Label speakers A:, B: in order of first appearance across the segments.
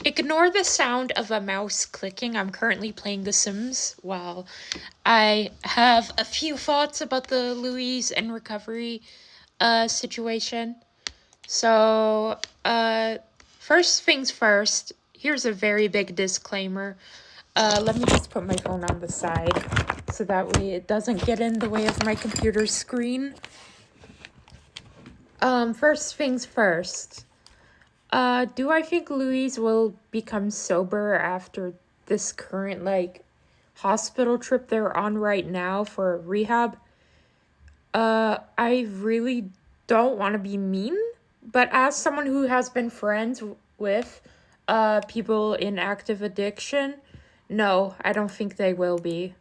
A: Ignore the sound of a mouse clicking. I'm currently playing The Sims while I have a few thoughts about the Louise and recovery situation. So, first things first, here's a very big disclaimer. Let me just put my phone on the side so that way it doesn't get in the way of my computer screen. First things first. Do I think Louise will become sober after this current, hospital trip they're on right now for rehab? I really don't want to be mean, but as someone who has been friends with, people in active addiction, no, I don't think they will be.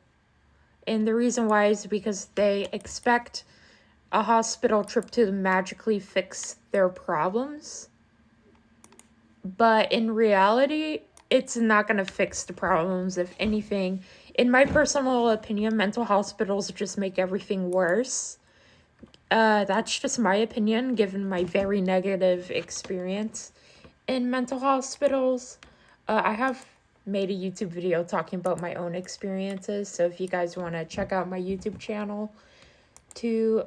A: And the reason why is because they expect a hospital trip to magically fix their problems. But in reality, it's not going to fix the problems. If anything, in my personal opinion, mental hospitals just make everything worse. That's just my opinion, given my very negative experience in mental hospitals. I have made a YouTube video talking about my own experiences, so if you guys want to check out my YouTube channel to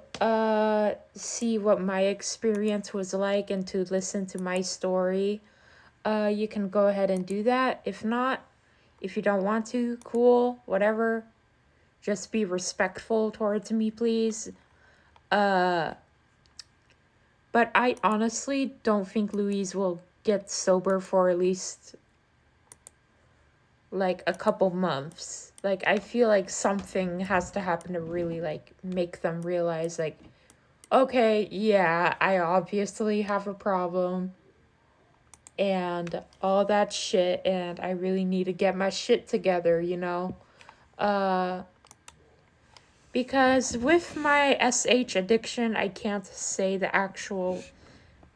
A: see what my experience was like and to listen to my story, you can go ahead and do that. If not, if you don't want to, cool, whatever. Just be respectful towards me, please. But I honestly don't think Louise will get sober for at least like a couple months. Like, I feel like something has to happen to really like make them realize, like, okay, yeah, I obviously have a problem and all that shit, and I really need to get my shit together, you know? Because with my SH addiction, I can't say the actual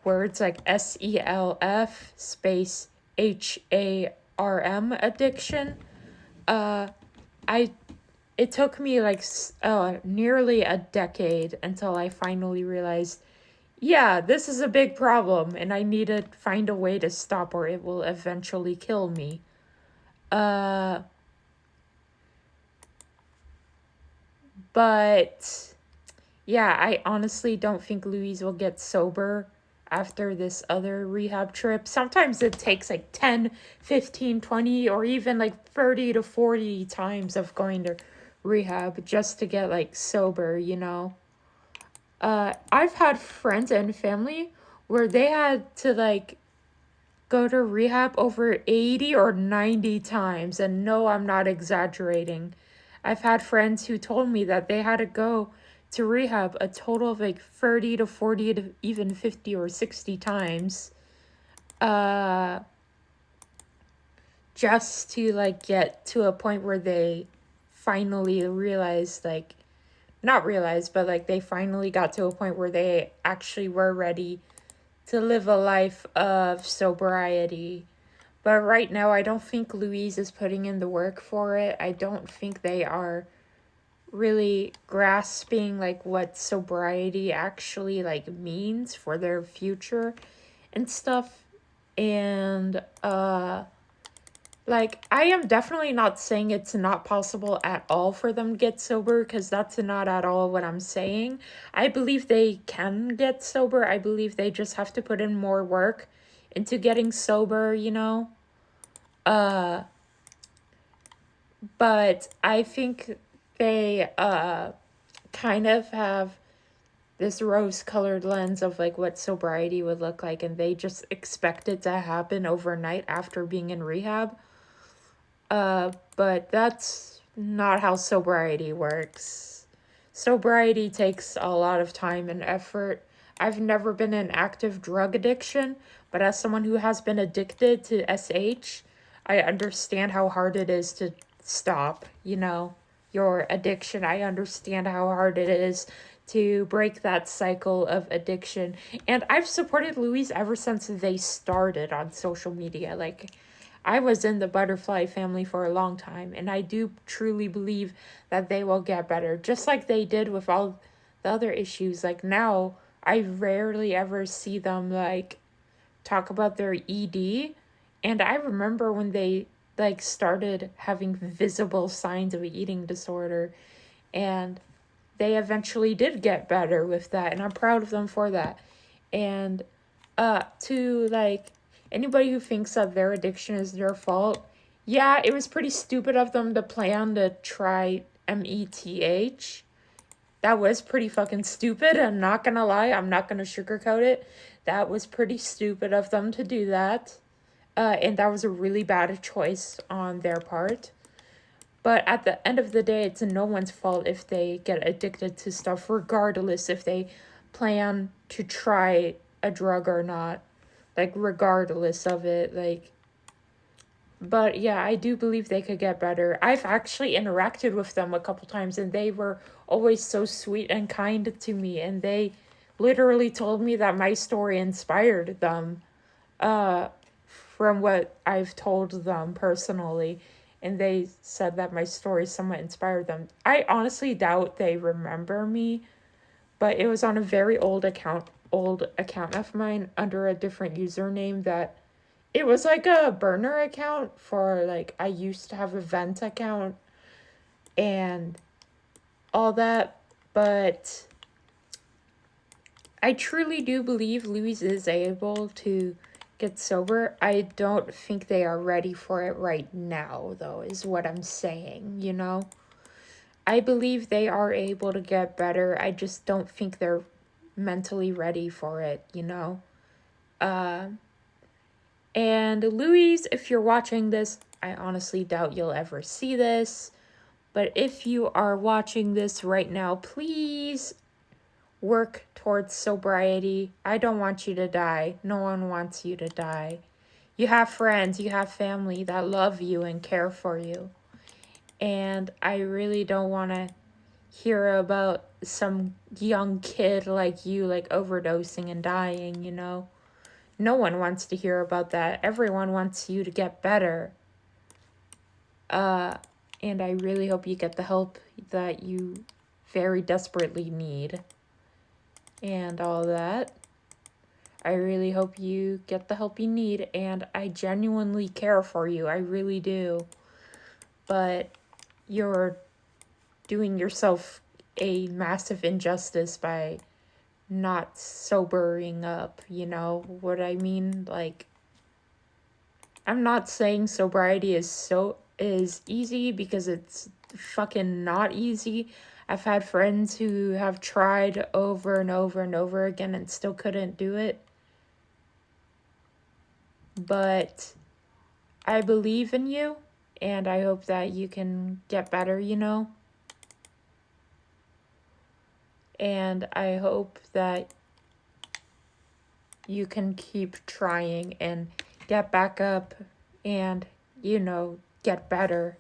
A: words like SELF space HARM addiction. I it took me like nearly a decade until I finally realized, yeah, this is a big problem and I need to find a way to stop or it will eventually kill me. But yeah, I honestly don't think Louise will get sober after this other rehab trip. Sometimes it takes like 10, 15, 20, or even like 30 to 40 times of going to rehab just to get like sober, you know? I've had friends and family where they had to like go to rehab over 80 or 90 times. And no, I'm not exaggerating. I've had friends who told me that they had to go to rehab a total of like 30 to 40 to even 50 or 60 times just to like get to a point where they finally realized, like, not realized, but like they finally got to a point where they actually were ready to live a life of sobriety. But right now, I don't think Louise is putting in the work for it. I don't think they are really grasping like what sobriety actually like means for their future and stuff. And like, I am definitely not saying it's not possible at all for them to get sober, because that's not at all what I'm saying. I believe they can get sober. I believe they just have to put in more work into getting sober, you know? But I think they kind of have this rose-colored lens of like what sobriety would look like, and they just expect it to happen overnight after being in rehab. But that's not how sobriety works. Sobriety takes a lot of time and effort. I've never been in active drug addiction, but as someone who has been addicted to SH, I understand how hard it is to stop, you know, your addiction. I understand how hard it is to break that cycle of addiction. And I've supported Louise ever since they started on social media. Like, I was in the butterfly family for a long time, and I do truly believe that they will get better, just like they did with all the other issues. Like, now, I rarely ever see them, like, talk about their ED. And I remember when they like started having visible signs of an eating disorder, and they eventually did get better with that, and I'm proud of them for that. And to like anybody who thinks that their addiction is their fault, yeah, it was pretty stupid of them to plan to try meth. That was pretty fucking stupid. I'm not gonna lie. I'm not gonna sugarcoat it. That was pretty stupid of them to do that. And that was a really bad choice on their part. But at the end of the day, it's no one's fault if they get addicted to stuff, regardless if they plan to try a drug or not. Like, regardless of it. Like, but yeah, I do believe they could get better. I've actually interacted with them a couple times, and they were always so sweet and kind to me. And they literally told me that my story inspired them, uh, from what I've told them personally. And they said that my story somewhat inspired them. I honestly doubt they remember me, but it was on a very old account of mine under a different username. That it was like a burner account for, like, I used to have a vent account and all that. But I truly do believe Louise is able to get sober. I don't think they are ready for it right now, though, is what I'm saying, you know? I believe they are able to get better. I just don't think they're mentally ready for it, you know? Uh, and Louise, if you're watching this, I honestly doubt you'll ever see this. But if you are watching this right now, please work towards sobriety. I don't want you to die. No one wants you to die. You have friends, you have family that love you and care for you. And I really don't want to hear about some young kid like you, like, overdosing and dying, you know? No one wants to hear about that. Everyone wants you to get better. And I really hope you get the help that you very desperately need. And all that. I really hope you get the help you need, and I genuinely care for you. I really do. But you're doing yourself a massive injustice by not sobering up, you know what I mean? Like, I'm not saying sobriety is easy, because it's fucking not easy. I've had friends who have tried over and over and over again and still couldn't do it. But I believe in you, and I hope that you can get better, you know? And I hope that you can keep trying and get back up and, you know, get better.